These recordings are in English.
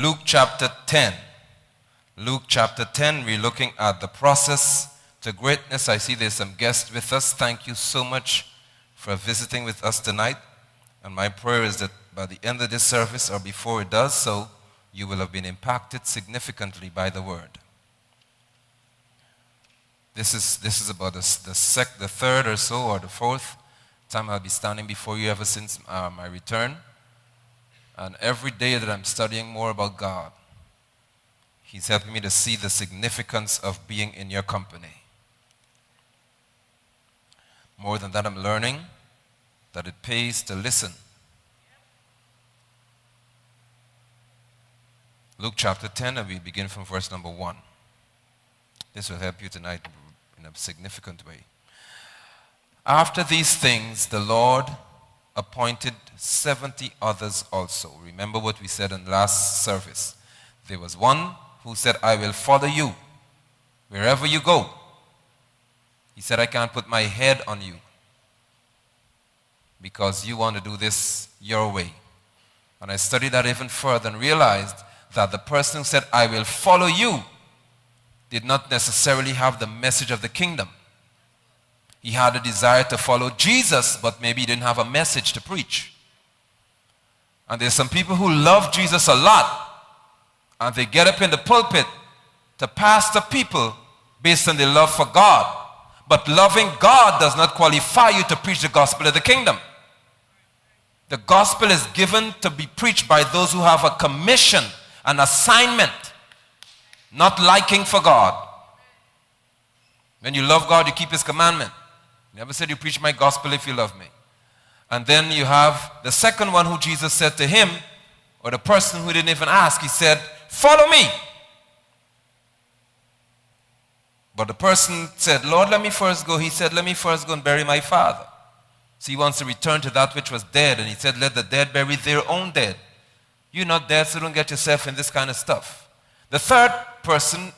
Luke chapter 10. Luke chapter 10, we're looking at the process to greatness. I see there's some guests with us. Thank you so much for visiting with us tonight. And my prayer is that by the end of this service or before it does so, you will have been impacted significantly by the word. This is about the third or so, or the fourth time I'll be standing before you ever since my return. And every day that I'm studying more about God, He's helping me to see the significance of being in your company. More than that, I'm learning that it pays to listen. Luke chapter 10, and we begin from verse number 1. This will help you tonight in a significant way. After these things, the Lord appointed 70 others also. Remember what we said in last service. There was one who said, I will follow you wherever you go. He said, I can't put my head on you because you want to do this your way. And I studied that even further and realized that the person who said, I will follow you, did not necessarily have the message of the kingdom. He had a desire to follow Jesus, but maybe he didn't have a message to preach. And there's some people who love Jesus a lot, and they get up in the pulpit to pastor people based on their love for God. But loving God does not qualify you to preach the gospel of the kingdom. The gospel is given to be preached by those who have a commission, an assignment, not liking for God. When you love God, you keep His commandment. He never said you preach my gospel if you love me. And then you have the second one who Jesus said to him, or the person who didn't even ask, he said, follow me. But the person said, Lord, let me first go. He said, let me first go and bury my father. So he wants to return to that which was dead. And he said, let the dead bury their own dead. You're not dead, so don't get yourself in this kind of stuff. The third person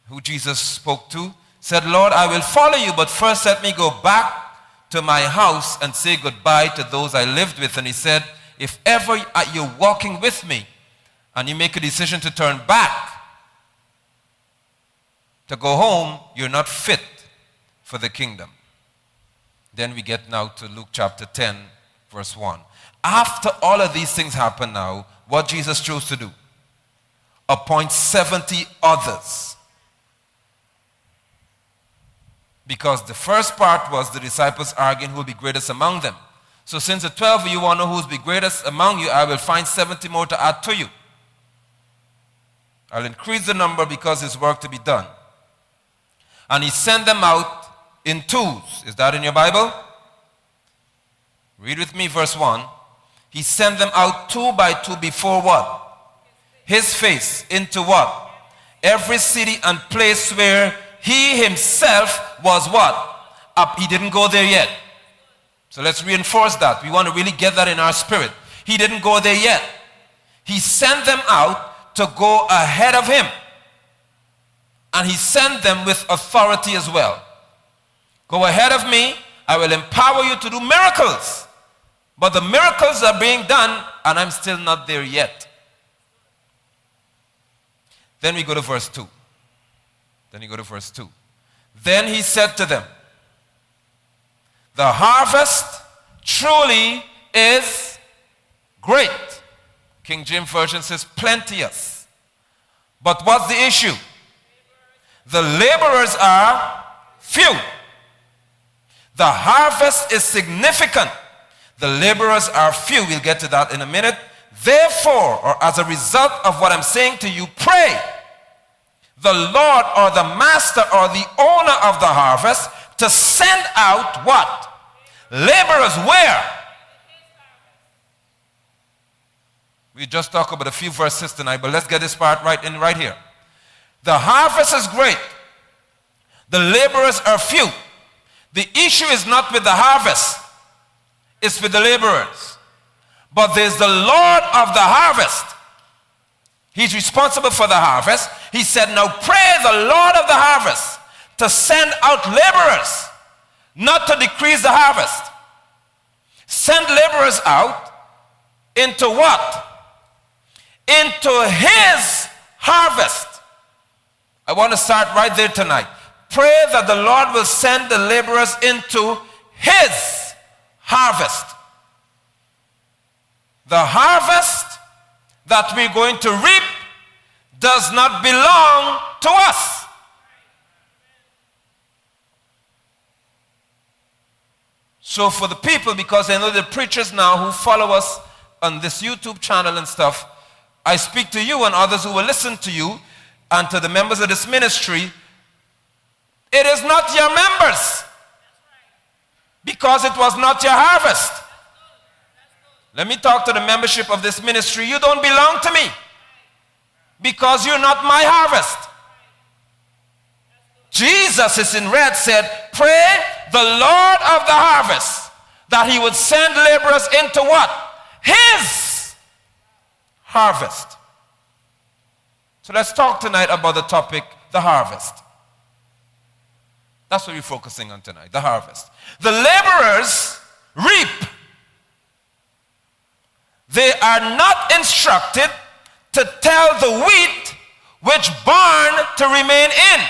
who Jesus spoke to said, Lord, I will follow you, but first let me go back to my house and say goodbye to those I lived with. And he said, if ever you're walking with me and you make a decision to turn back, to go home, you're not fit for the kingdom. Then we get now to Luke chapter 10, verse 1. After all of these things happen now, what Jesus chose to do? Appoint 70 others. Because the first part was the disciples arguing who will be greatest among them. So since the 12 of you want to know who will be greatest among you, I will find 70 more to add to you. I'll increase the number because there's work to be done. And he sent them out in twos. Is that in your Bible? Read with me verse 1. He sent them out 2 by 2 before what? His face. Into what? Every city and place where he himself was what? Up. He didn't go there yet. So let's reinforce that. We want to really get that in our spirit. He didn't go there yet. He sent them out to go ahead of him. And he sent them with authority as well. Go ahead of me. I will empower you to do miracles. But the miracles are being done and I'm still not there yet. Then we go to verse 2. Then he said to them, the harvest truly is great. King James Version says plenteous. But what's the issue? The laborers are few. The harvest is significant. The laborers are few. We'll get to that in a minute. Therefore, or as a result of what I'm saying to you, pray the Lord or the master or the owner of the harvest to send out what? Laborers where? We just talked about a few verses tonight, but let's get this part right here. The harvest is great. The laborers are few. The issue is not with the harvest. It's with the laborers. But there's the Lord of the harvest. He's responsible for the harvest. He said, now pray the Lord of the harvest to send out laborers, not to decrease the harvest. Send laborers out into what? into his harvest. I want to start right there tonight. Pray that the Lord will send the laborers into his harvest. The harvest that we're going to reap does not belong to us. So for the people, because I know the preachers now who follow us on this YouTube channel and stuff, I speak to you and others who will listen to you and to the members of this ministry. It is not your members, because it was not your harvest. Let me talk to the membership of this ministry. You don't belong to me, because you're not my harvest. Jesus is in red said, pray the Lord of the harvest that he would send laborers into what? His harvest. So let's talk tonight about the topic, the harvest. That's what we're focusing on tonight, the harvest. The laborers reap. They are not instructed to tell the wheat which barn to remain in.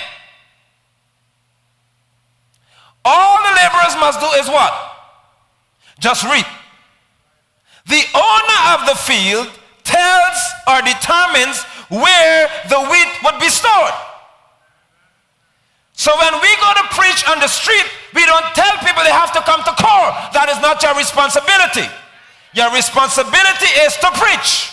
All the laborers must do is what? Just reap. The owner of the field tells or determines where the wheat would be stored. So when we go to preach on the street, we don't tell people they have to come to C.O.R.E. That is not your responsibility. Your responsibility is to preach.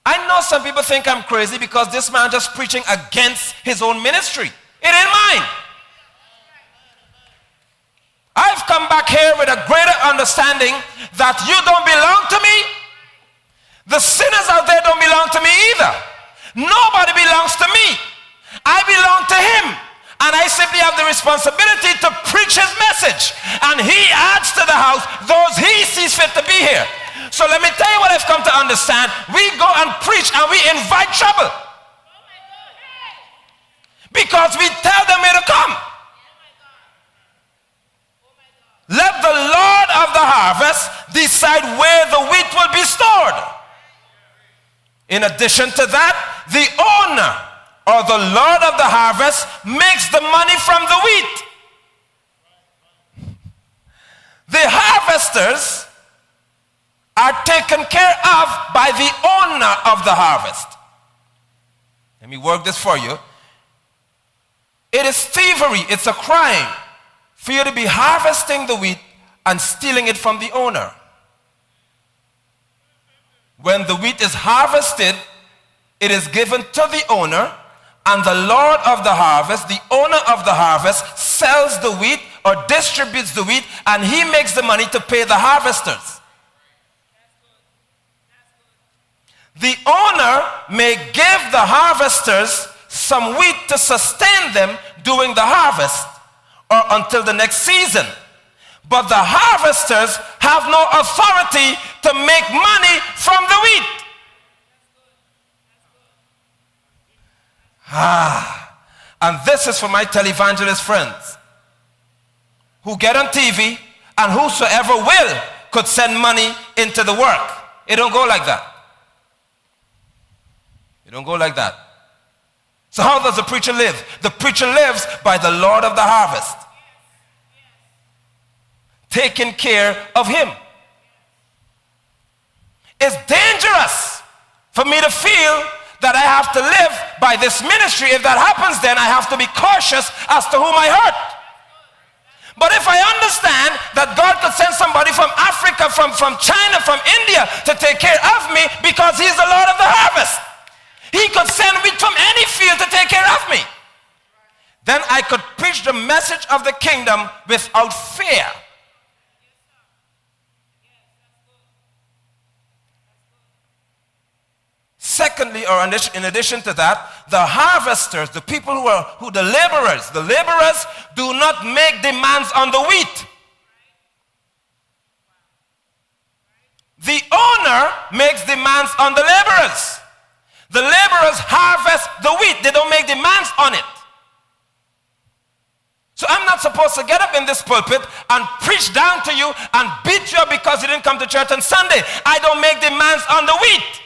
I know some people think I'm crazy because this man just preaching against his own ministry. It ain't mine. I've come back here with a greater understanding that you don't belong to me. The sinners out there don't belong to me either. Nobody belongs to me. I belong to him. And I simply have the responsibility to preach his message. And he adds to the house those he sees fit to be here. So let me tell you what I've come to understand. We go and preach and we invite trouble. Because we tell them where to come. Let the Lord of the harvest decide where the wheat will be stored. In addition to that, the owner or the Lord of the harvest makes the money from the wheat. The harvesters are taken care of by the owner of the harvest. Let me work this for you. It is thievery, it's a crime for you to be harvesting the wheat and stealing it from the owner. When the wheat is harvested, it is given to the owner, and the Lord of the harvest, the owner of the harvest, sells the wheat or distributes the wheat, and he makes the money to pay the harvesters. The owner may give the harvesters some wheat to sustain them during the harvest or until the next season. But the harvesters have no authority to make money from the wheat. And this is for my televangelist friends who get on TV and whosoever will could send money into the work. It don't go like that. It don't go like that. So how does the preacher live? The preacher lives by the Lord of the harvest, taking care of him. It's dangerous for me to feel that I have to live by this ministry. If that happens, then I have to be cautious as to whom I hurt. But if I understand that God could send somebody from Africa, from China, from India to take care of me because he's the Lord of the harvest, he could send wheat from any field to take care of me, then I could preach the message of the kingdom without fear. Secondly, or in addition to that, the harvesters, the people the laborers do not make demands on the wheat. The owner makes demands on the laborers. The laborers harvest the wheat. They don't make demands on it. So I'm not supposed to get up in this pulpit and preach down to you and beat you up because you didn't come to church on Sunday. I don't make demands on the wheat.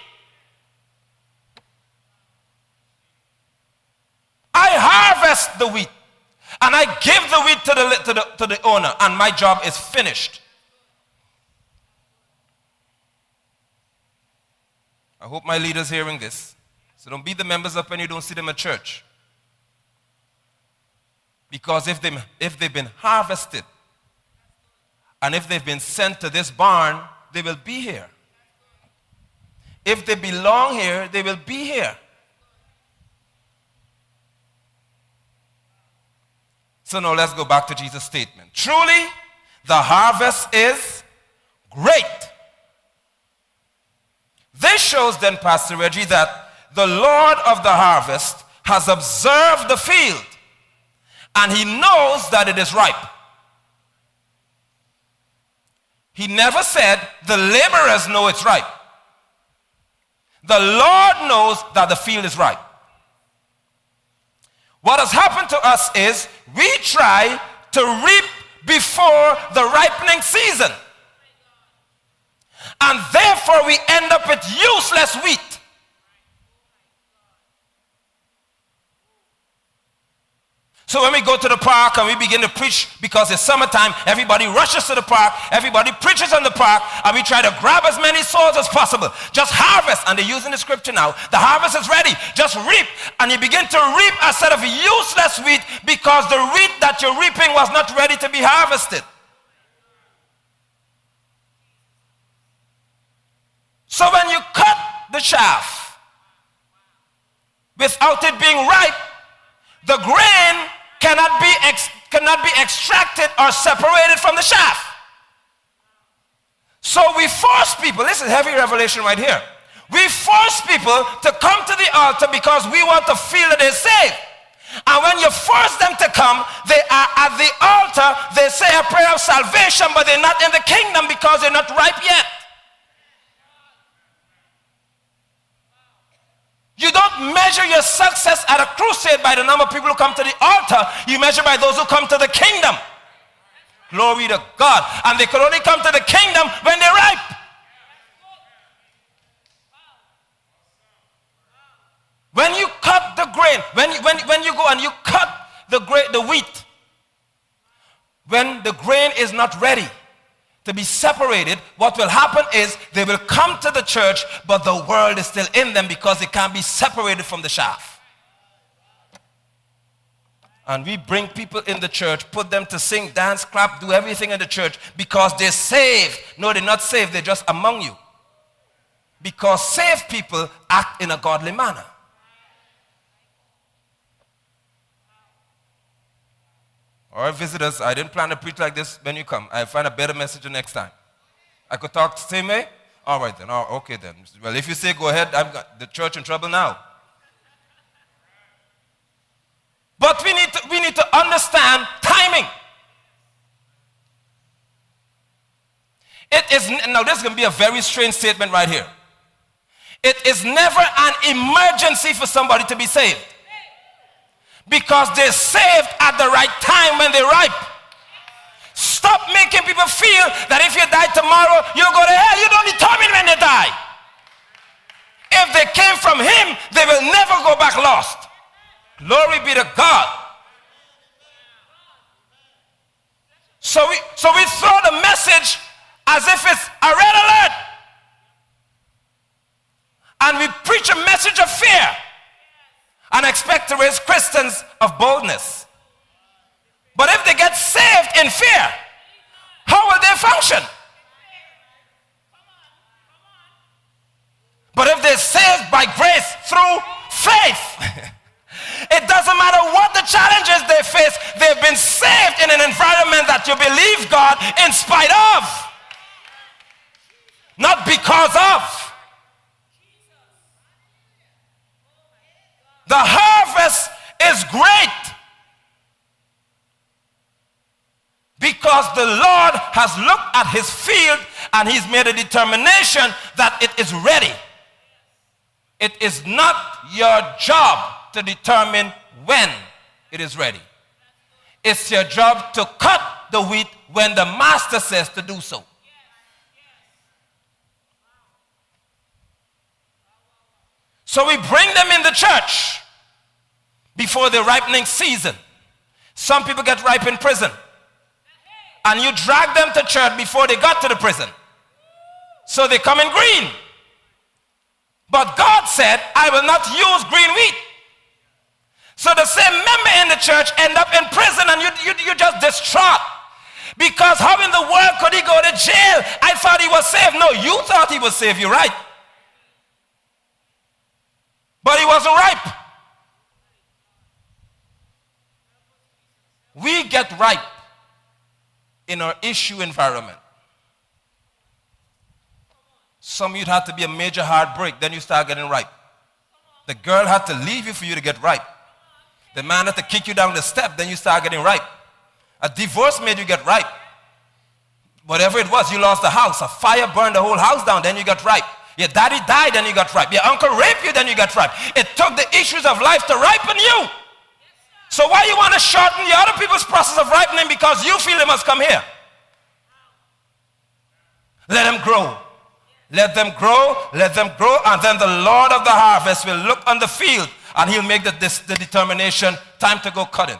harvest the wheat and I give the wheat to the owner, and my job is finished. I hope my leader's hearing this. So don't beat the members up when you don't see them at church. Because if they've been harvested, and if they've been sent to this barn, they will be here. If they belong here, they will be here. So now let's go back to Jesus' statement. Truly, the harvest is great. This shows then, Pastor Reggie, that the Lord of the harvest has observed the field and he knows that it is ripe. He never said the laborers know it's ripe. The Lord knows that the field is ripe. What has happened to us is we try to reap before the ripening season. And therefore we end up with useless wheat. So when we go to the park and we begin to preach, because it's summertime, everybody rushes to the park, everybody preaches on the park, and we try to grab as many souls as possible. Just harvest, and they're using the scripture now. The harvest is ready. Just reap, and you begin to reap a set of useless wheat because the wheat that you're reaping was not ready to be harvested. So when you cut the chaff without it being ripe, the grain cannot be extracted or separated from the chaff. So we force people, this is heavy revelation right here. We force people to come to the altar because we want to feel that they're saved. And when you force them to come, they are at the altar, they say a prayer of salvation, but they're not in the kingdom because they're not ripe yet. You don't measure your success at a crusade by the number of people who come to the altar. You measure by those who come to the kingdom. Glory to God. And they can only come to the kingdom when they're ripe. When you cut the grain, when you go and you cut the wheat, when the grain is not ready to be separated, what will happen is they will come to the church, but the world is still in them because it can't be separated from the chaff. And we bring people in the church, put them to sing, dance, clap, do everything in the church because they're saved. No, they're not saved, they're just among you. Because saved people act in a godly manner. All right, visitors, I didn't plan to preach like this when you come. I'll find a better message the next time. I could talk the same way? All right then. Oh, okay then. Well, if you say go ahead, I've got the church in trouble now. But we need to understand timing. It is, now this is going to be a very strange statement right here. It is never an emergency for somebody to be saved. Because they're saved at the right time when they're ripe. Stop making people feel that if you die tomorrow, you'll go to hell. You don't determine when they die. If they came from him, they will never go back lost. Glory be to God. So we throw the message as if it's a red alert. And we preach a message of fear. And expect to raise Christians of boldness. But if they get saved in fear, how will they function? But if they're saved by grace through faith, it doesn't matter what the challenges they face, they've been saved in an environment that you believe God in spite of, not because of. The harvest is great because the Lord has looked at his field and he's made a determination that it is ready. It is not your job to determine when it is ready. It's your job to cut the wheat when the master says to do so. So we bring them in the church. before the ripening season. Some people get ripe in prison. And you drag them to church before they got to the prison. So they come in green. But God said, I will not use green wheat. So the same member in the church end up in prison and you just distraught. Because how in the world could he go to jail? I thought he was saved. No, you thought he was saved. You're right. But he wasn't ripe. We get ripe in our issue environment. Some of you had to be a major heartbreak, then you start getting ripe. The girl had to leave you for you to get ripe. The man had to kick you down the step, then you start getting ripe. A divorce made you get ripe. Whatever it was, you lost the house. A fire burned the whole house down, then you got ripe. Your daddy died, then you got ripe. Your uncle raped you, then you got ripe. It took the issues of life to ripen you. So why you want to shorten the other people's process of ripening because you feel they must come here? Let them grow. Let them grow, let them grow, and then the Lord of the harvest will look on the field and he'll make the determination, time to go cutting.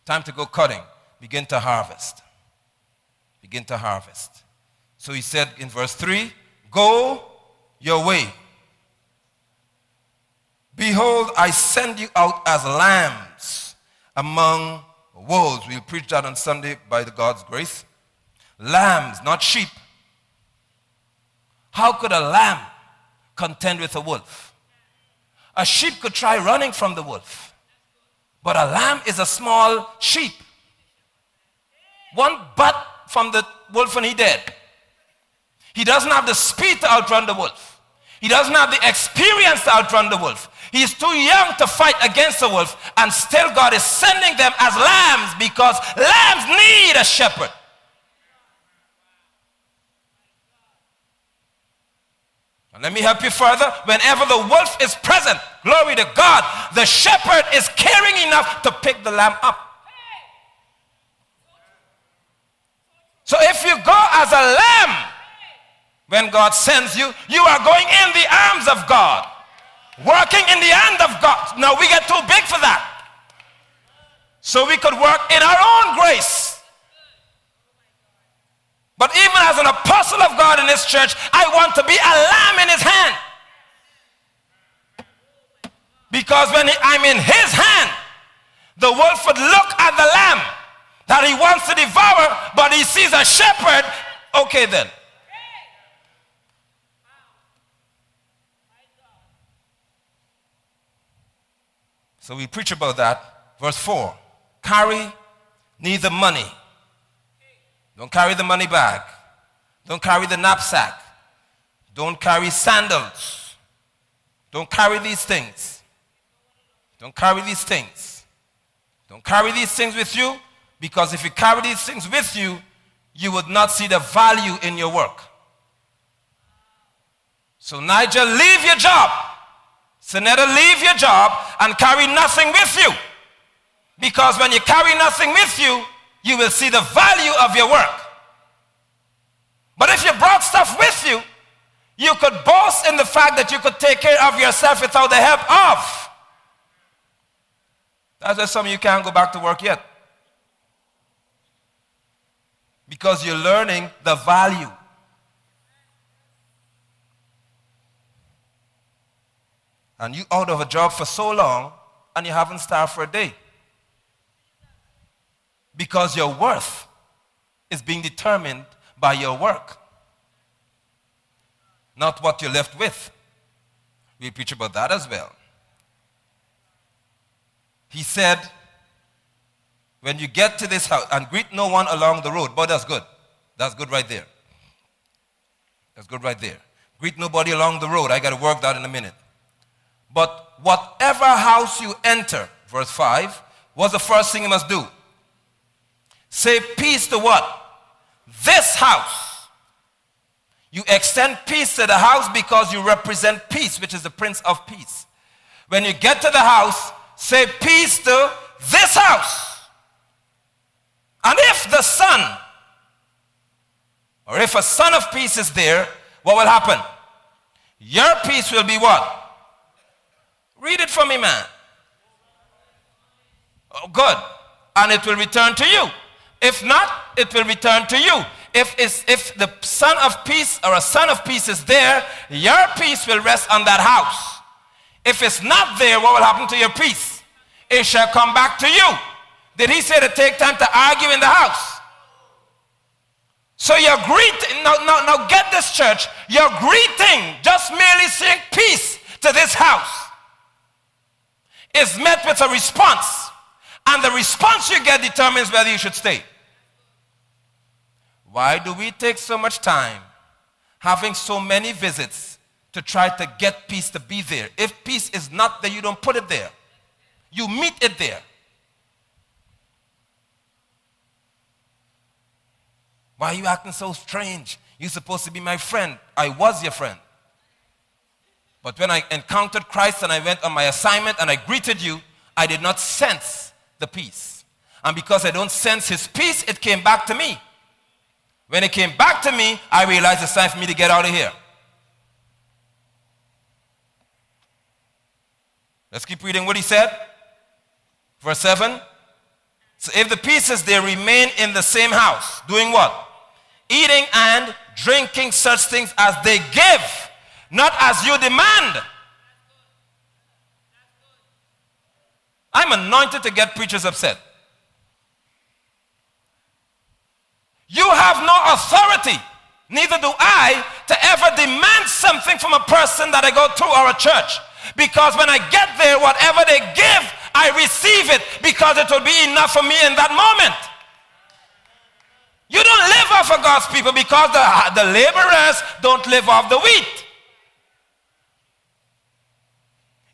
Time to go cutting. Begin to harvest. Begin to harvest. So he said in verse 3, go your way. Behold, I send you out as lambs among wolves. We'll preach that on Sunday by the God's grace. Lambs, not sheep. How could a lamb contend with a wolf? A sheep could try running from the wolf. But a lamb is a small sheep. One butt from the wolf and he dead. He doesn't have the speed to outrun the wolf. He doesn't have the experience to outrun the wolf. He is too young to fight against the wolf. And still God is sending them as lambs because lambs need a shepherd. And let me help you further. Whenever the wolf is present, glory to God, the shepherd is caring enough to pick the lamb up. So if you go as a lamb, when God sends you, you are going in the arms of God. Working in the hand of God. Now we get too big for that. So we could work in our own grace. But even as an apostle of God in this church, I want to be a lamb in his hand. Because when I'm in his hand, the wolf would look at the lamb that he wants to devour, but he sees a shepherd. Okay then. So we preach about that. Verse 4. Carry neither money. Don't carry the money bag. Don't carry the knapsack. Don't carry sandals. Don't carry these things. Don't carry these things. Don't carry these things with you, because if you carry these things with you, you would not see the value in your work. So Nigel, leave your job. Senetta, leave your job and carry nothing with you. Because when you carry nothing with you, you will see the value of your work. But if you brought stuff with you, you could boast in the fact that you could take care of yourself without the help of. That's why some of you can't go back to work yet. Because you're learning the value. And you out of a job for so long and you haven't starved for a day. Because your worth is being determined by your work, not what you're left with. We preach about that as well. He said, when you get to this house, and greet no one along the road. But that's good. That's good right there. That's good right there. Greet nobody along the road. I got to work that in a minute. But whatever house you enter, verse 5, what's the first thing you must do? Say peace to what? This house. You extend peace to the house because you represent peace, which is the Prince of Peace. When you get to the house, say peace to this house. And if the son, or if a son of peace is there, what will happen? Your peace will be what? Read it for me, man. Oh, good. And it will return to you. If not, it will return to you. If the son of peace or a son of peace is there, your peace will rest on that house. If it's not there, what will happen to your peace? It shall come back to you. Did he say to take time to argue in the house? So your greeting, now get this, church, your greeting, just merely saying peace to this house, is met with a response. And the response you get determines whether you should stay. Why do we take so much time having so many visits to try to get peace to be there? If peace is not there, you don't put it there. You meet it there. Why are you acting so strange? You're supposed to be my friend. I was your friend. But when I encountered Christ and I went on my assignment and I greeted you, I did not sense the peace. And because I don't sense his peace, it came back to me. When it came back to me, I realized it's time for me to get out of here. Let's keep reading what he said. Verse 7. So if the peace is there, remain in the same house. Doing what? Eating and drinking such things as they give, not as you demand. I'm anointed to get preachers upset. You have no authority, neither do I, to ever demand something from a person that I go to or a church. Because when I get there, whatever they give, I receive it because it will be enough for me in that moment. You don't live off of God's people because the laborers don't live off the wheat.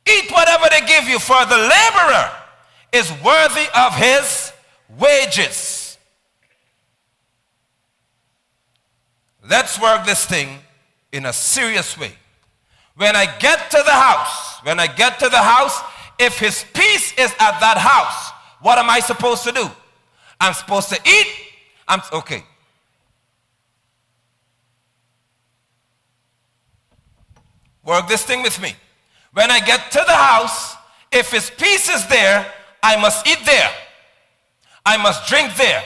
Eat whatever they give you, for the laborer is worthy of his wages. Let's work this thing in a serious way. When I get to the house, if his peace is at that house, what am I supposed to do? I'm supposed to eat. Okay. Work this thing with me. When I get to the house, if his peace is there, I must eat there. I must drink there.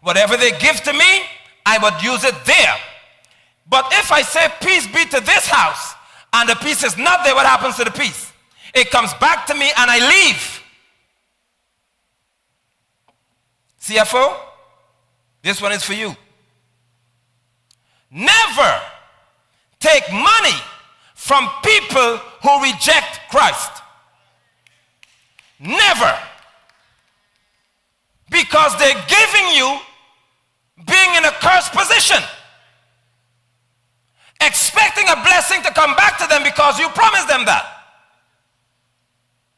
Whatever they give to me, I would use it there. But if I say peace be to this house, and the peace is not there, what happens to the peace? It comes back to me and I leave. CFO, this one is for you. Never take money from people who reject Christ. Never. Because they're giving you being in a cursed position, expecting a blessing to come back to them because you promised them that.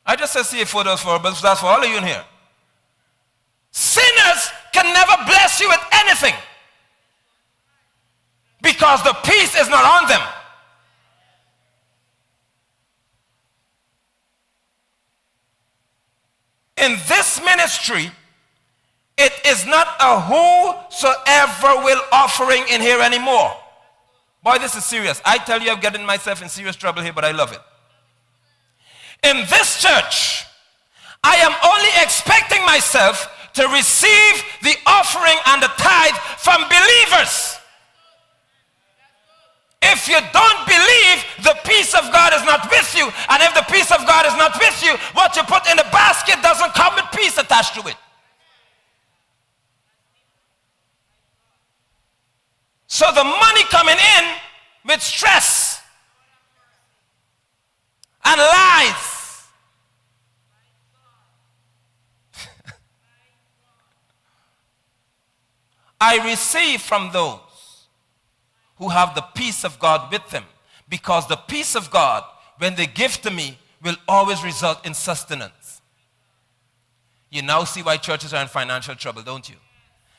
I just said CFO does for, but that's for all of you in here. Sinners can never bless you with anything because the peace is not on them. In this ministry, it is not a whosoever will offering in here anymore. Boy, this is serious. I tell you, I'm getting myself in serious trouble here, but I love it. In this church, I am only expecting myself to receive the offering and the tithe from believers. If you don't believe, the peace of God is not with you. And if the peace of God is not with you, what you put in the basket doesn't come with peace attached to it. So the money coming in with stress and lies. I receive from those who have the peace of God with them, because the peace of God, when they give to me, will always result in sustenance. You now see why churches are in financial trouble, don't you?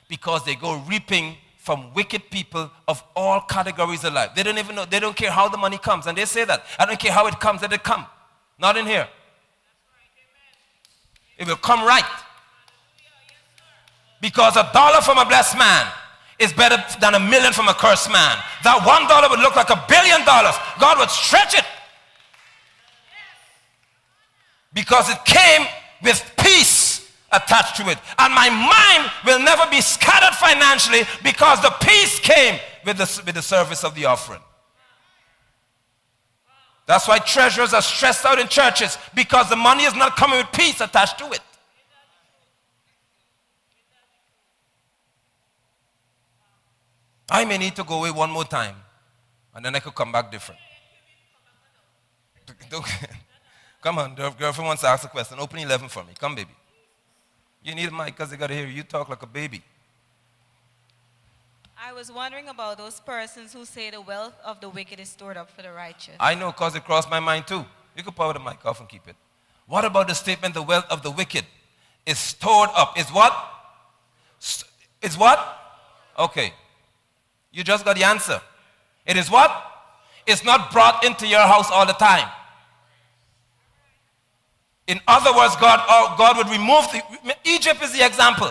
Because they go reaping from wicked people of all categories of life. They don't even know, they don't care how the money comes. And they say that. I don't care how it comes, let it come. Not in here. It will come right. Because $1 from a blessed man is better than $1 million from a cursed man. That $1 would look like $1 billion. God would stretch it. because it came with peace attached to it. And my mind will never be scattered financially because the peace came with the service of the offering. That's why treasurers are stressed out in churches, because the money is not coming with peace attached to it. I may need to go away one more time, and then I could come back different. Come on, the girlfriend wants to ask a question. Open 11 for me. Come, baby. You need a mic because they got to hear you talk like a baby. I was wondering about those persons who say the wealth of the wicked is stored up for the righteous. I know, because it crossed my mind too. You can power the mic off and keep it. What about the statement, the wealth of the wicked is stored up? Is what? Is what? Okay. You just got the answer. It is what? It's not brought into your house all the time. In other words, God would remove Egypt is the example.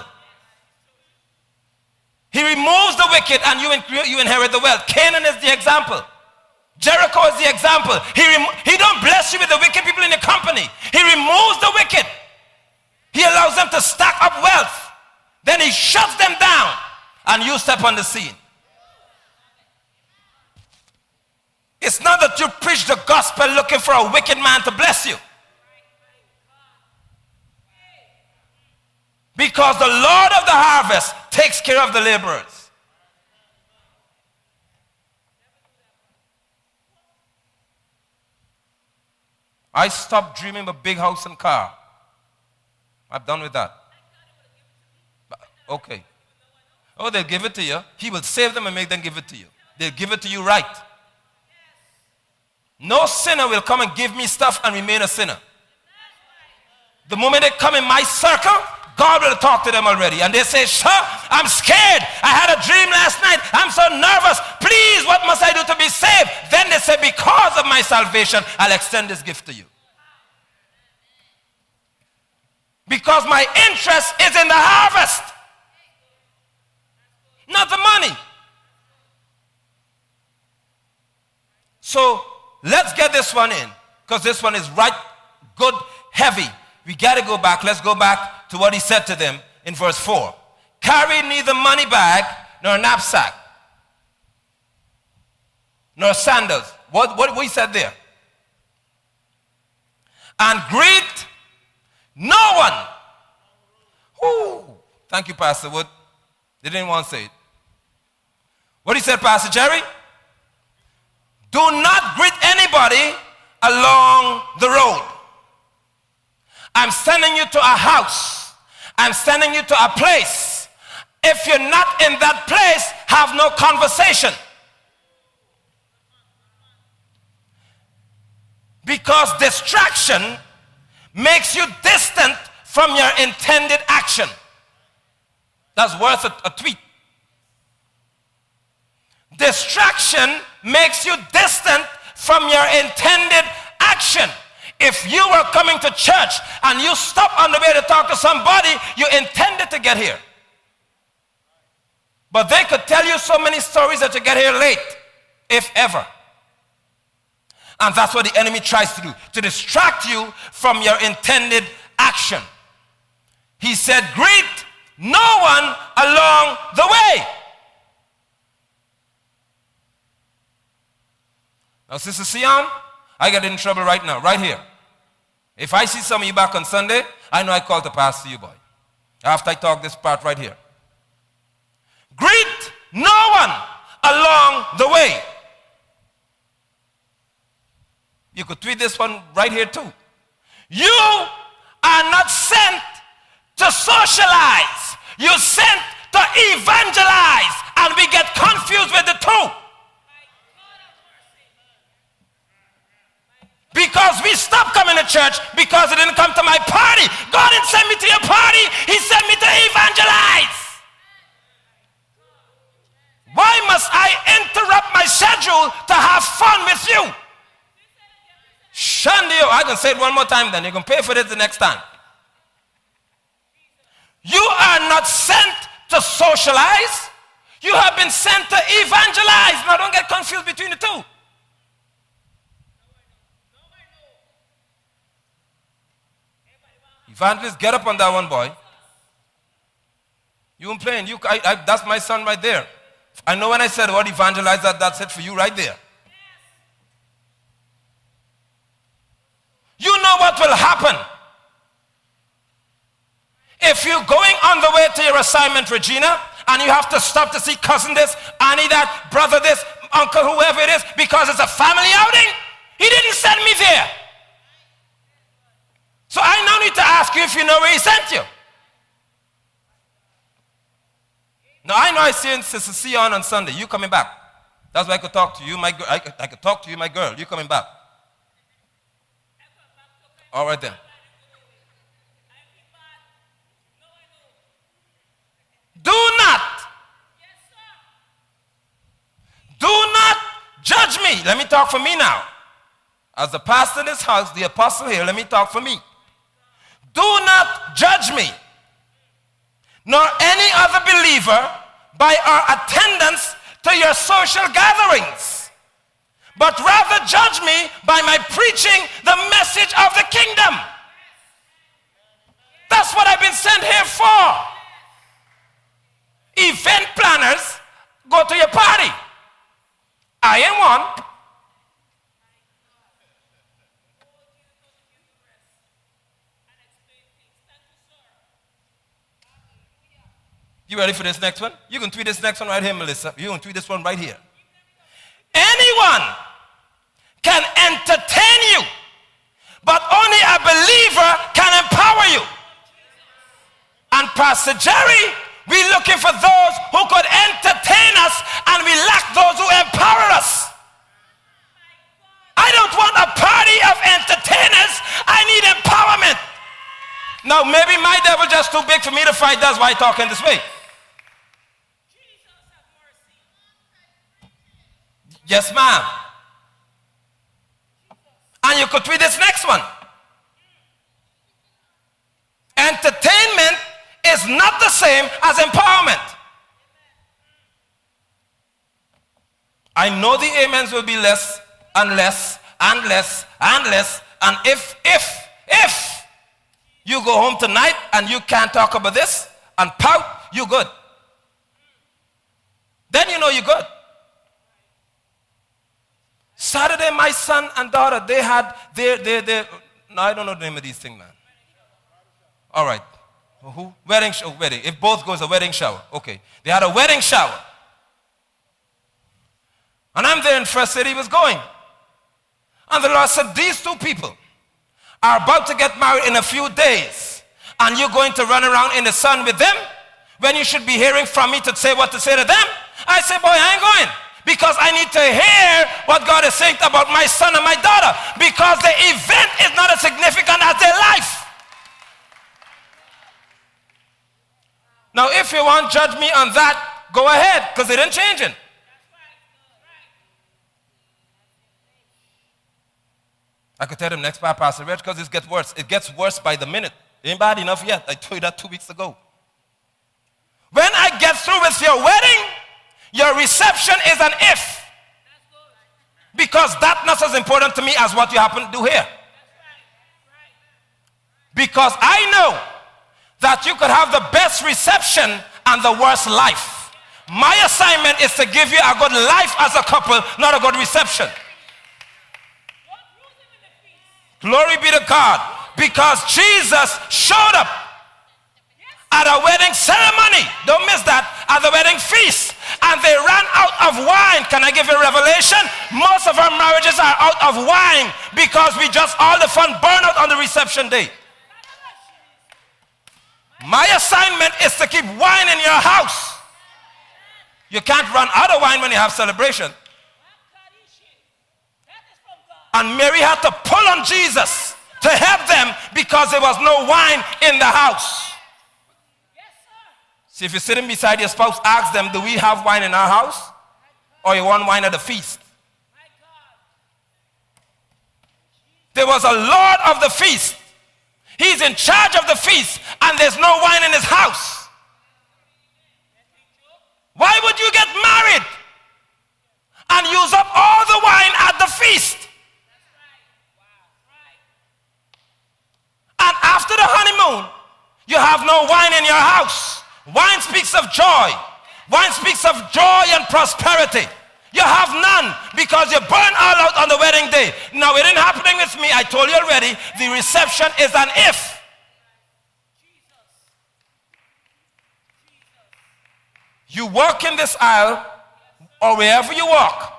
He removes the wicked and you inherit the wealth. Canaan is the example. Jericho is the example. He don't bless you with the wicked people in the company. He removes the wicked. He allows them to stack up wealth. Then he shuts them down and you step on the scene. It's not that you preach the gospel looking for a wicked man to bless you. Because the Lord of the harvest takes care of the laborers. I stopped dreaming of a big house and car. I'm done with that. Okay. Oh, they'll give it to you. He will save them and make them give it to you. They'll give it to you right. No sinner will come and give me stuff and remain a sinner. The moment they come in my circle, God will talk to them already. And they say, sir, I'm scared. I had a dream last night. I'm so nervous. Please, what must I do to be saved? Then they say, because of my salvation, I'll extend this gift to you. Because my interest is in the harvest, not the money. So let's get this one in, because this one is right, good, heavy. We got to go back. Let's go back to what he said to them in verse 4. Carry neither money bag nor knapsack nor sandals. What he said there? And greet no one. Ooh, thank you, Pastor Wood. They didn't want to say it. What he said, Pastor Jerry? Do not greet anybody along the road. I'm sending you to a house. I'm sending you to a place. If you're not in that place, have no conversation. Because distraction makes you distant from your intended action. That's worth a tweet. Distraction makes you distant from your intended action. If you were coming to church and you stop on the way to talk to somebody, you intended to get here. But they could tell you so many stories that you get here late, if ever. And that's what the enemy tries to do, to distract you from your intended action. He said, greet no one along the way. Now, Sister Sion, I get in trouble right now, right here. If I see some of you back on Sunday, I know I call to pastor you, boy. After I talk this part right here. Greet no one along the way. You could tweet this one right here too. You are not sent to socialize. You're sent to evangelize. And we get confused with the two. Because we stopped coming to church because it didn't come to my party. God didn't send me to your party. He sent me to evangelize. Why must I interrupt my schedule to have fun with you? Shandio, I can say it one more time then. You can pay for it the next time. You are not sent to socialize. You have been sent to evangelize. Now don't get confused between the two. Evangelist, get up on that one, boy. You ain't playing. That's my son right there. I know when I said what evangelize, that's it for you right there. You know what will happen if you're going on the way to your assignment, Regina, and you have to stop to see cousin this, auntie that, brother this, uncle whoever it is, because it's a family outing. He didn't send me there. So I now need to ask you if you know where he sent you. Now I know I see Sister C on Sunday. You coming back? That's why I could talk to you, my girl. I could talk to you, my girl. You coming back? All right then. Do not judge me. Let me talk for me now. As the pastor in this house, the apostle here, let me talk for me. Do not judge me, nor any other believer, by our attendance to your social gatherings, but rather judge me by my preaching the message of the kingdom. That's what I've been sent here for. Event planners go to your party. I am one. You ready for this next one? You can tweet this next one right here, Melissa. You can tweet this one right here. Anyone can entertain you, but only a believer can empower you. And Pastor Jerry, we're looking for those who could entertain us, and we lack those who empower us. I don't want a party of entertainers. I need empowerment. Now, maybe my devil just too big for me to fight. That's why I talk in this way. Yes, ma'am. And you could tweet this next one. Entertainment is not the same as empowerment. I know the amens will be less and less and less and less. And if you go home tonight and you can't talk about this and pout, you're good. Then you know you're good. Saturday, my son and daughter, they had no, I don't know the name of these things, man. All right. Who? Wedding. If both goes, a wedding shower. Okay. They had a wedding shower. And I'm there in First City, he was going. And the Lord said, these two people are about to get married in a few days. And you're going to run around in the sun with them when you should be hearing from me to say what to say to them? I said, boy, I ain't going. Because I need to hear what God is saying about my son and my daughter. Because the event is not as significant as their life. Now, if you want to judge me on that, go ahead, because it ain't changing. I could tell them next part, Pastor Reg, because it gets worse. It gets worse by the minute. Ain't bad enough yet. I told you that 2 weeks ago. When I get through with your wedding, your reception is an if. Because that's not as important to me as what you happen to do here. Because I know that you could have the best reception and the worst life. My assignment is to give you a good life as a couple, not a good reception. Glory be to God. Because Jesus showed up at a wedding ceremony. Don't miss that. At the wedding feast. And they ran out of wine. Can I give you a revelation? Most of our marriages are out of wine because we just all the fun burn out on the reception day. My assignment is to keep wine in your house. You can't run out of wine when you have celebration. And Mary had to pull on Jesus to help them because there was no wine in the house. See, if you're sitting beside your spouse, ask them, do we have wine in our house? Or you want wine at the feast? There was a Lord of the feast. He's in charge of the feast, and there's no wine in his house. Why would you get married and use up all the wine at the feast? And after the honeymoon, alone, you have no wine in your house. Wine speaks of joy. Wine speaks of joy and prosperity. You have none because you burn all out on the wedding day. Now, it ain't happening with me. I told you already, the reception is an if. You walk in this aisle or wherever you walk,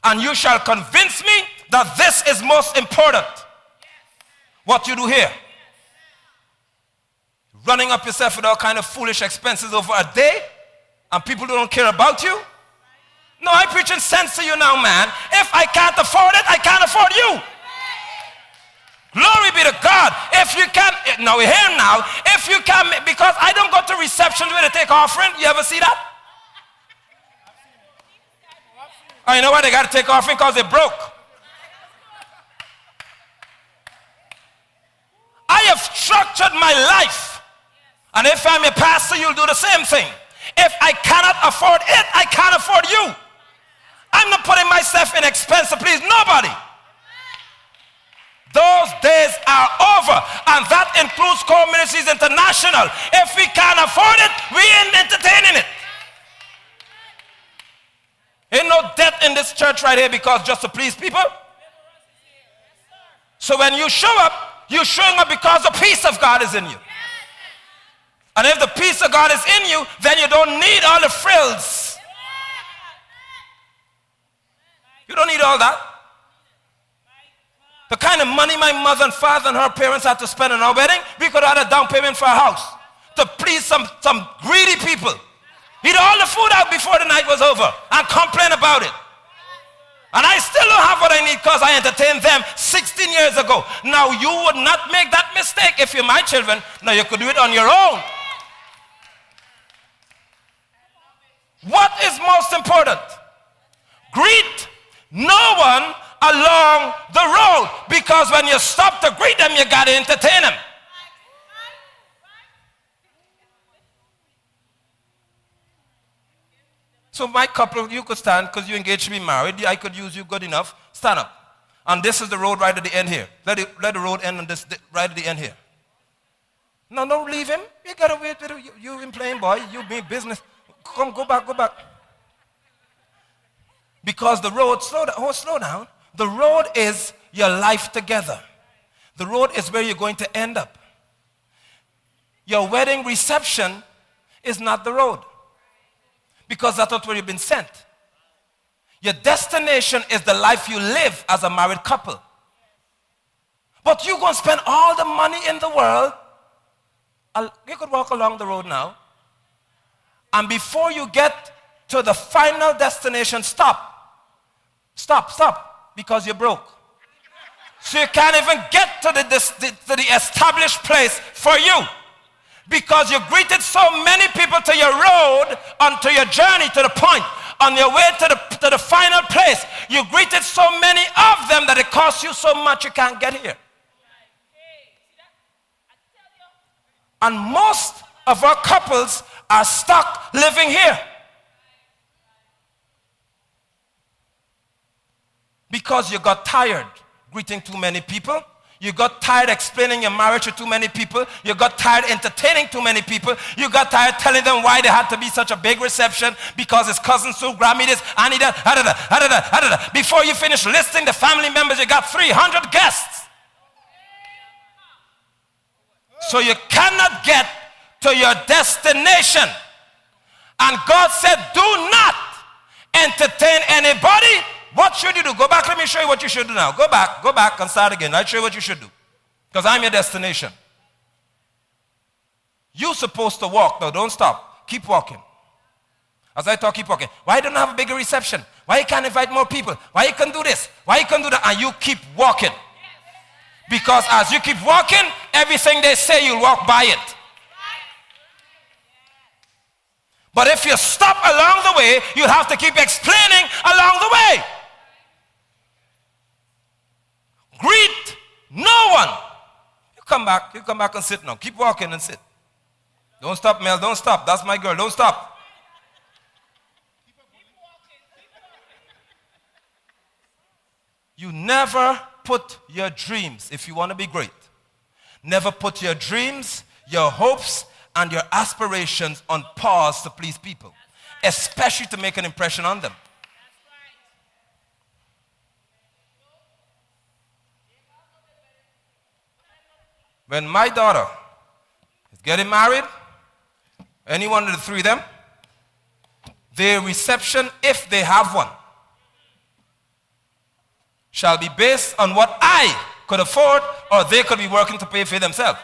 and you shall convince me that this is most important. What you do here. Running up yourself with all kind of foolish expenses over a day, and people don't care about you. No, I'm preaching sense to you now, man. If I can't afford it, I can't afford you. Glory be to God. If you can, now we're here now. If you can, because I don't go to receptions where they take offering. You ever see that? Oh, you know why they got to take offering? Because they're broke. I have structured my life. And if I'm a pastor, you'll do the same thing. If I cannot afford it, I can't afford you. I'm not putting myself in expense to please nobody. Those days are over, and that includes C.O.R.E Ministries International. If we can't afford it, we ain't entertaining it. Ain't no debt in this church right here because just to please people. So when you show up, you're showing up because the peace of God is in you. And if the peace of God is in you, then you don't need all the frills. You don't need all that. The kind of money my mother and father and her parents had to spend on our wedding, we could have had a down payment for a house to please some greedy people. Eat all the food out before the night was over and complain about it. And I still don't have what I need because I entertained them 16 years ago. Now you would not make that mistake if you're my children. Now you could do it on your own. What is most important? Greet no one along the road, because when you stop to greet them, you got to entertain them. So my couple, you could stand because you engaged to be married. I could use you good enough. Stand up. And this is the road right at the end here. Let the road end on this right at the end here. No, don't leave him. You got to wait. You been playing, boy. You be business. Come, go back. Because the road, slow down. The road is your life together. The road is where you're going to end up. Your wedding reception is not the road. Because that's not where you've been sent. Your destination is the life you live as a married couple. But you're going to spend all the money in the world. You could walk along the road now. And before you get to the final destination, stop. Because you're broke. So you can't even get to the established place for you. Because you greeted so many people to your road, onto your journey to the point, on your way to the final place. You greeted so many of them that it costs you so much you can't get here. And most of our couples are stuck living here. Because you got tired greeting too many people. You got tired explaining your marriage to too many people. You got tired entertaining too many people. You got tired telling them why there had to be such a big reception because his cousin Sue Grammy this, Annie that, Before you finish listing the family members, you got 300 guests. So you cannot get to your destination. And God said, do not entertain anybody. What should you do? Go back, let me show you what you should do now. Go back and start again. I'll show you what you should do. Because I'm your destination. You're supposed to walk though, don't stop. Keep walking. As I talk, keep walking. Why don't you have a bigger reception? Why you can't invite more people? Why you can't do this? Why you can't do that? And you keep walking. Because as you keep walking, everything they say, you'll walk by it. But if you stop along the way, you'll have to keep explaining along the way. Greet no one. You come back and sit now. Keep walking and sit. Don't stop, Mel, don't stop. That's my girl, don't stop. You never put your dreams, if you want to be great, Never put your dreams, your hopes, and your aspirations on pause to please people, especially to make an impression on them. When my daughter is getting married, any one of the three of them, their reception, if they have one, shall be based on what I could afford or they could be working to pay for themselves.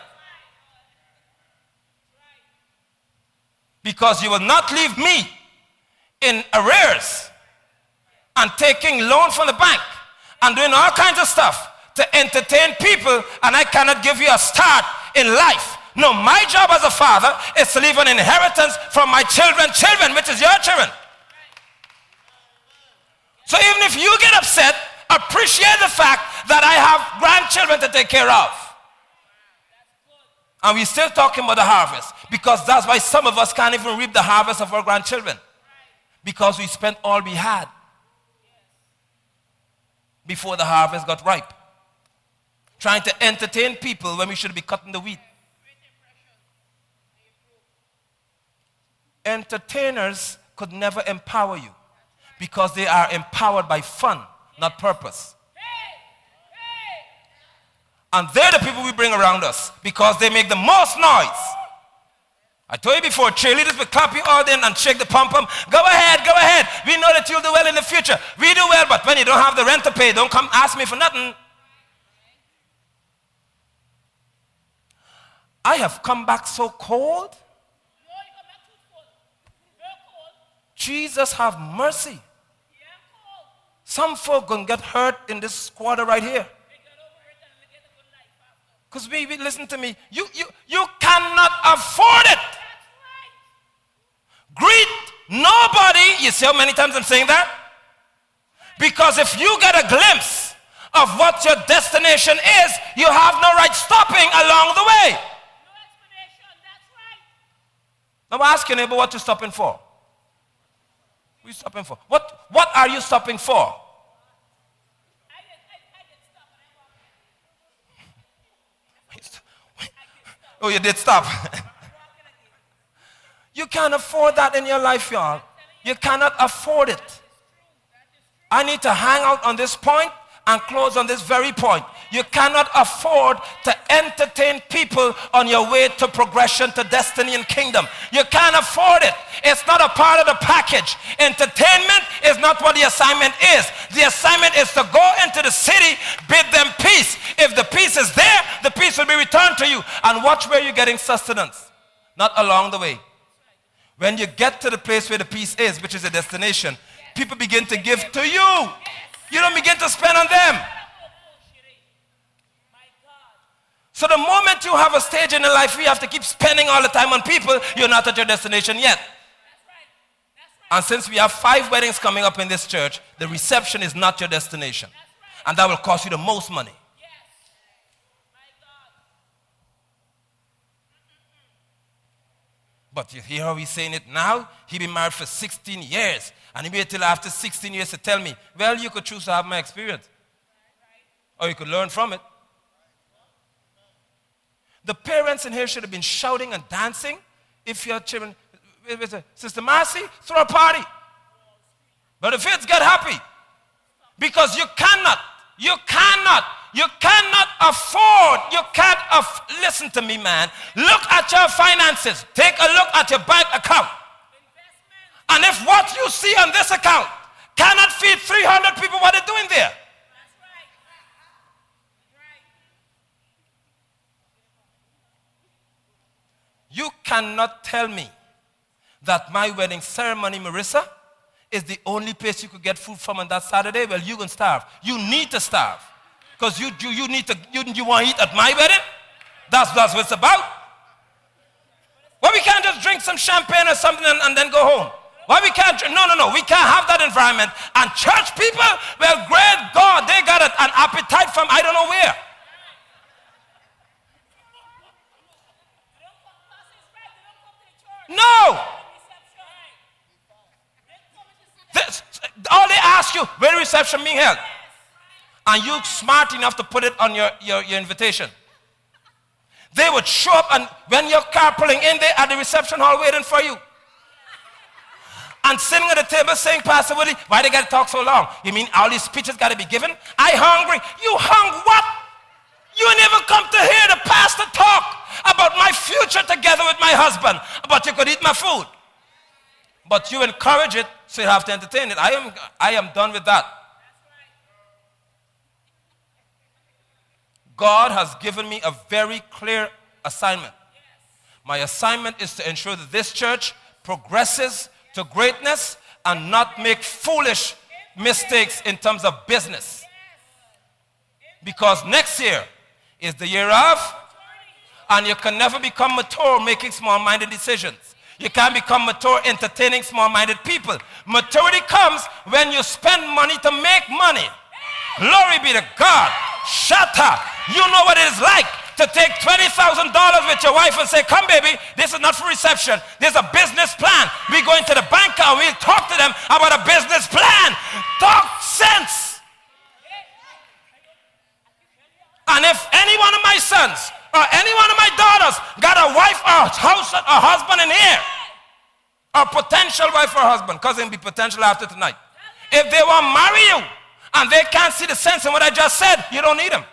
Because you will not leave me in arrears and taking loan from the bank and doing all kinds of stuff to entertain people, and I cannot give you a start in life. No, my job as a father is to leave an inheritance from my children, which is your children. So even if you get upset, appreciate the fact that I have grandchildren to take care of. And we're still talking about the harvest, because that's why some of us can't even reap the harvest of our grandchildren, because we spent all we had before the harvest got ripe, trying to entertain people when we should be cutting the wheat. Entertainers could never empower you, because they are empowered by fun, not purpose. And they're the people we bring around us because they make the most noise. I told you before, cheerleaders will clap you all in and shake the pom-pom. Go ahead, go ahead. We know that you'll do well in the future. We do well, but when you don't have the rent to pay, don't come ask me for nothing. I have come back so cold. Jesus have mercy. Some folk gonna get hurt in this quarter right here. Because listen to me, you cannot afford it. Greet nobody. You see how many times I'm saying that? Because if you get a glimpse of what your destination is, you have no right stopping along the way. No explanation, that's right. Now ask your neighbor, what you stopping for? What are you stopping for? What are you stopping for? Oh, you did stop. You can't afford that in your life, y'all. You cannot afford it. I need to hang out on this point and close on this very point. You cannot afford to entertain people on your way to progression, to destiny and kingdom. You can't afford it. It's not a part of the package. Entertainment is not what the assignment is. The assignment is to go into the city, bid them peace. If the peace is there, the peace will be returned to you. And watch where you're getting sustenance, not along the way. When you get to the place where the peace is, which is a destination, people begin to give to you. You don't begin to spend on them. So the moment you have a stage in your life where you have to keep spending all the time on people, you're not at your destination yet. And since we have 5 weddings coming up in this church, the reception is not your destination. And that will cost you the most money. But you hear how he's saying it now? He been married for 16 years. And he waited till after 16 years to tell me, well, you could choose to have my experience. Or you could learn from it. The parents in here should have been shouting and dancing. If your children, Sister Marcy, throw a party. But the kids get happy. Because you cannot afford, listen to me, man. Look at your finances. Take a look at your bank account. And if what you see on this account cannot feed 300 people, what are they doing there? You cannot tell me that my wedding ceremony, Marissa, is the only place you could get food from on that Saturday. Well, you're going to starve. You need to starve. Because you want to eat at my wedding? That's what it's about. Well, we can't just drink some champagne or something and then go home. Why we can't? No. We can't have that environment. And church people, well, great God, they got an appetite from I don't know where. No. All they ask you, where the reception being held? And you smart enough to put it on your invitation. They would show up, and when you're carpooling in there at the reception hall waiting for you. And sitting at the table saying, Pastor Woody, why they got to talk so long? You mean all these speeches got to be given? I hungry. You hung what? You never come to hear the pastor talk about my future together with my husband, but you could eat my food. But you encourage it, so you have to entertain it. I am done with that. God has given me a very clear assignment. My assignment is to ensure that this church progresses to greatness and not make foolish mistakes in terms of business. Because next year is the year of, and you can never become mature making small-minded decisions. You can't become mature entertaining small-minded people. Maturity comes when you spend money to make money. Glory be to God. Shut up. You know what it is like to take $20,000 with your wife and say, come baby, this is not for reception. There's a business plan. We go into the bank and we'll talk to them about a business plan. Talk sense. And if any one of my sons or any one of my daughters got a wife or a husband in here, or potential wife or husband, because it'll be potential after tonight. If they want to marry you and they can't see the sense in what I just said, you don't need them.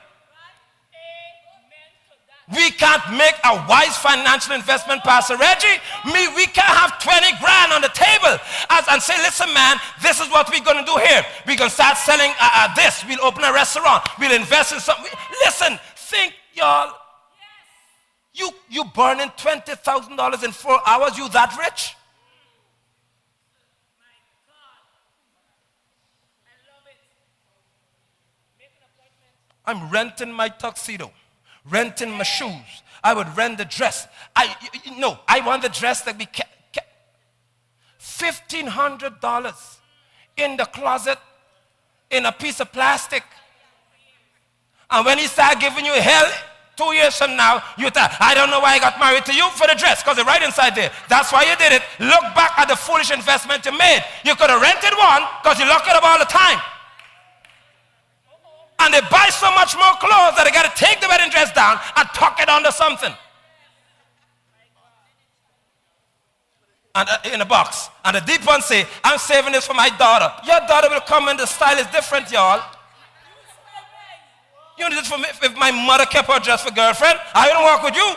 We can't make a wise financial investment, Pastor Reggie. We can't have 20 grand on the table and say, listen, man, this is what we're going to do here. We're going to start selling this. We'll open a restaurant. We'll invest in something. Listen, think, y'all. You burning $20,000 in 4 hours, you that rich? I'm renting my tuxedo, renting my shoes. I would rent the dress. I want the dress that be $1,500 in the closet in a piece of plastic. And when he start giving you hell 2 years from now, you thought, I don't know why I got married to you for the dress, because it's right inside there. That's why you did it. Look back at the foolish investment you made. You could have rented one because you lock it up all the time. And they buy so much more clothes that they got to take the wedding dress down and tuck it under something. And in a box. And the deep one say, I'm saving this for my daughter. Your daughter will come and the style is different, y'all. You know this for me. If my mother kept her dress for girlfriend, I wouldn't walk with you.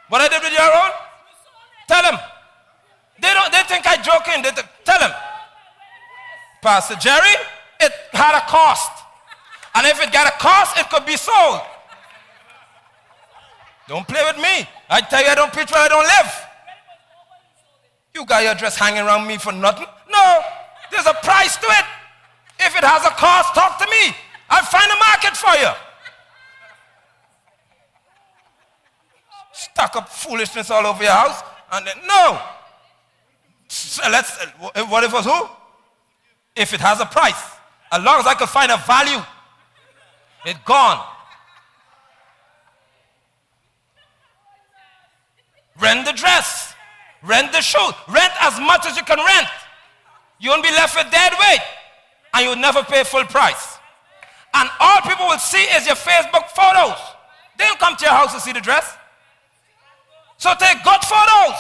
What I did with your own? Tell them. They think I joking. Tell them. Pastor Jerry, it had a cost. And if it got a cost, it could be sold. Don't play with me. I tell you, I don't preach where I don't live. You got your dress hanging around me for nothing? No. There's a price to it. If it has a cost, talk to me. I'll find a market for you. Stuck up foolishness all over your house. And then, no. So what if it was who? If it has a price. As long as I can find a value, it's gone. Rent the dress. Rent the shoe. Rent as much as you can rent. You won't be left with dead weight. And you'll never pay full price. And all people will see is your Facebook photos. They don't come to your house to see the dress. So take good photos.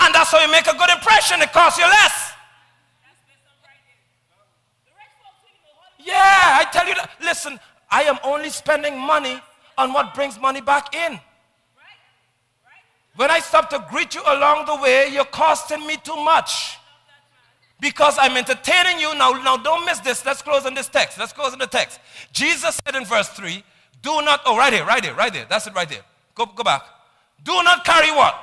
And that's how you make a good impression. It costs you less. Yeah, I tell you that. Listen, I am only spending money on what brings money back in. When I stop to greet you along the way, you're costing me too much. Because I'm entertaining you. Now don't miss this. Let's close on this text. Let's close on the text. Jesus said in verse 3, do not, right here. That's it right there. Go back. Do not carry what?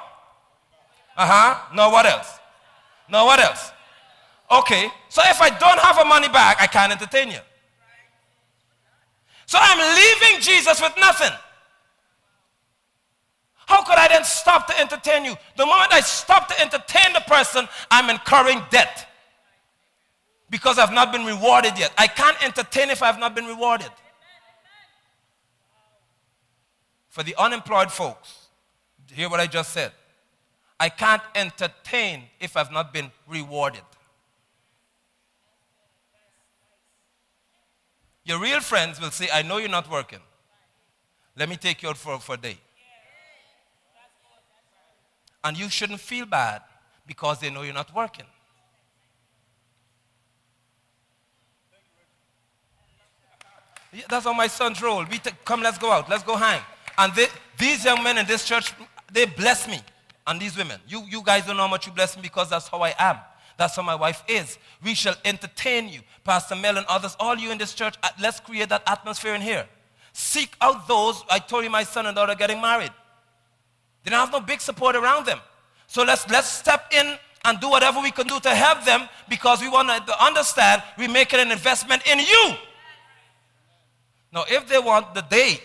No, what else? Okay, so if I don't have a money bag, I can't entertain you. So I'm leaving Jesus with nothing. How could I then stop to entertain you? The moment I stop to entertain the person, I'm incurring debt. Because I've not been rewarded yet. I can't entertain if I've not been rewarded. For the unemployed folks, hear what I just said. I can't entertain if I've not been rewarded. Your real friends will say, I know you're not working. Let me take you out for a day. And you shouldn't feel bad because they know you're not working. Yeah, that's how my sons roll. Come, let's go out. Let's go hang. And these young men in this church, they bless me. And these women. You guys don't know how much you bless me because that's how I am. That's how my wife is. We shall entertain you. Pastor Mel and others, all you in this church, let's create that atmosphere in here. Seek out those. I told you my son and daughter are getting married. They don't have no big support around them. So let's step in and do whatever we can do to help them because we want to understand we're making an investment in you. Now, if they want the day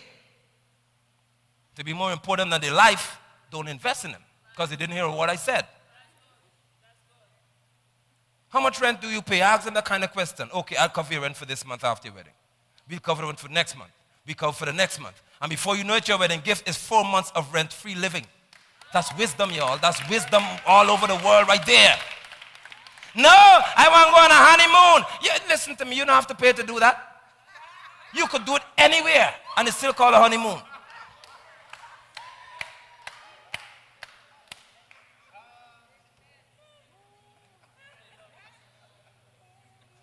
to be more important than their life, don't invest in them because they didn't hear what I said. How much rent do you pay? Ask them that kind of question. Okay, I'll cover your rent for this month after your wedding. We'll cover the rent for next month. We cover for the next month. And before you know it, your wedding gift is 4 months of rent-free living. That's wisdom, y'all. That's wisdom all over the world right there. No, I want to go on a honeymoon. Yeah, listen to me. You don't have to pay to do that. You could do it anywhere, and it's still called a honeymoon.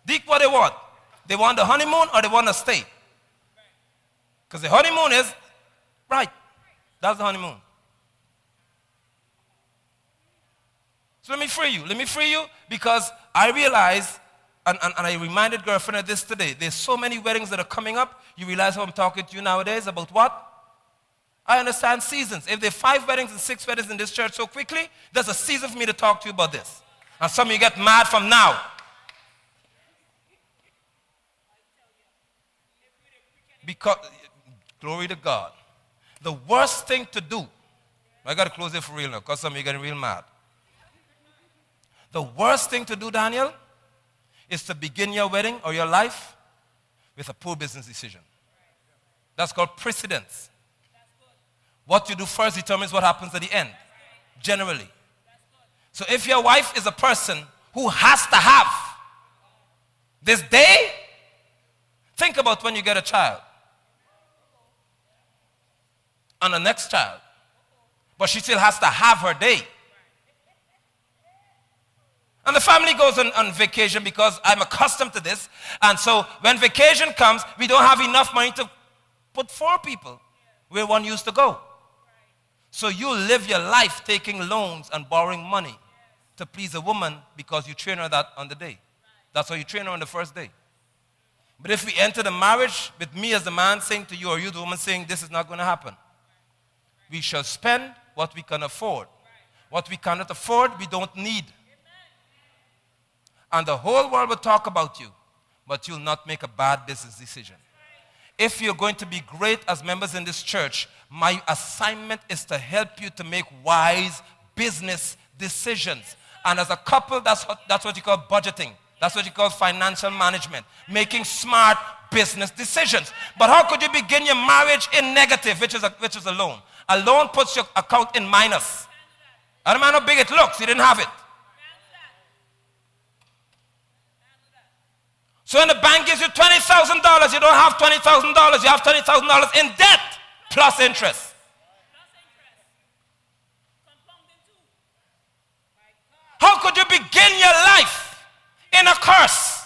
Deep what they want. They want the honeymoon or they want to stay. Because the honeymoon is, right, that's the honeymoon. So let me free you. Let me free you because I realize, and I reminded girlfriend of this today, there's so many weddings that are coming up. You realize how I'm talking to you nowadays about what? I understand seasons. If there are 5 weddings and 6 weddings in this church so quickly, there's a season for me to talk to you about this. And some of you get mad from now. Because, glory to God. The worst thing to do, I got to close it for real now because some of you are getting real mad. The worst thing to do, Daniel, is to begin your wedding or your life with a poor business decision. That's called precedence. What you do first determines what happens at the end, generally. So if your wife is a person who has to have this day, think about when you get a child and the next child. But she still has to have her day. And the family goes on vacation because I'm accustomed to this. And so when vacation comes, we don't have enough money to put 4 people where one used to go. So you live your life taking loans and borrowing money to please a woman because you train her that on the day. That's how you train her on the first day. But if we enter the marriage with me as the man saying to you or you the woman saying this is not going to happen, we shall spend what we can afford. What we cannot afford, we don't need. And the whole world will talk about you, but you'll not make a bad business decision. If you're going to be great as members in this church, my assignment is to help you to make wise business decisions. And as a couple, that's what you call budgeting. That's what you call financial management. Making smart business decisions. But how could you begin your marriage in negative, which is a loan? A loan puts your account in minus. I don't matter how big it looks, you didn't have it. So when the bank gives you $20,000, you don't have $20,000, you have $20,000 in debt plus interest. How could you begin your life in a curse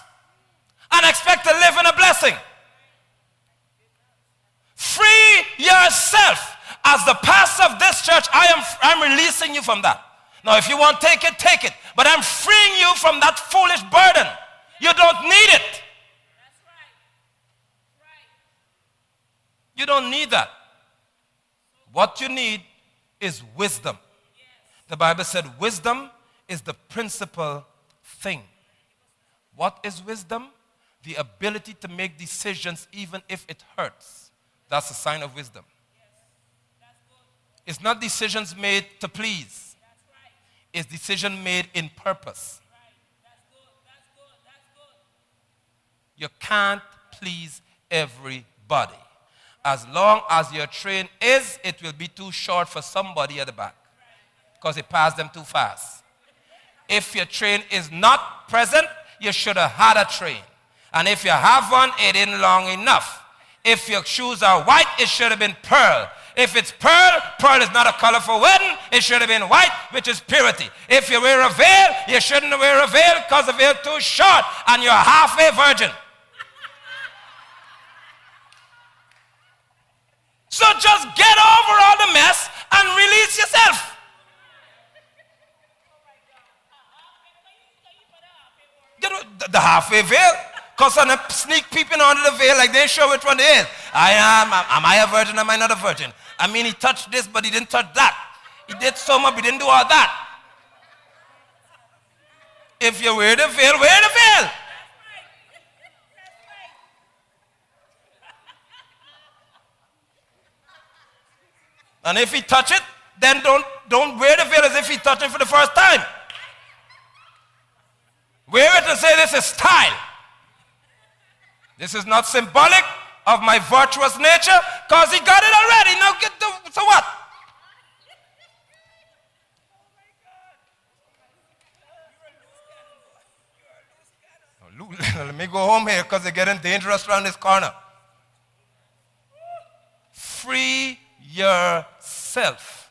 and expect to live in a blessing? Free yourself. As the pastor of this church, I'm releasing you from that. Now, if you want to take it, take it. But I'm freeing you from that foolish burden. You don't need it. That's right. You don't need that. What you need is wisdom. Yes. The Bible said wisdom is the principal thing. What is wisdom? The ability to make decisions even if it hurts. That's a sign of wisdom. Yes. That's good. It's not decisions made to please. That's right. It's decision made in purpose. You can't please everybody. As long as your train is, it will be too short for somebody at the back because it passed them too fast. If your train is not present, you should have had a train. And if you have one, it ain't long enough. If your shoes are white, it should have been pearl. If it's pearl, pearl is not a color for wedding. It should have been white, which is purity. If you wear a veil, you shouldn't wear a veil because the veil is too short and you're halfway virgin. So just get over all the mess and release yourself. The halfway veil. Because on a sneak peeping under the veil like they ain't sure which one it is. Am I a virgin? Am I not a virgin? I mean, he touched this, but he didn't touch that. He did so much, but he didn't do all that. If you wear the veil, wear the veil. And if he touch it, then don't wear the veil as if he touched it for the first time. Wear it and say this is style. This is not symbolic of my virtuous nature because he got it already. Now so what? Let me go home here because it's getting dangerous around this corner. Free yourself.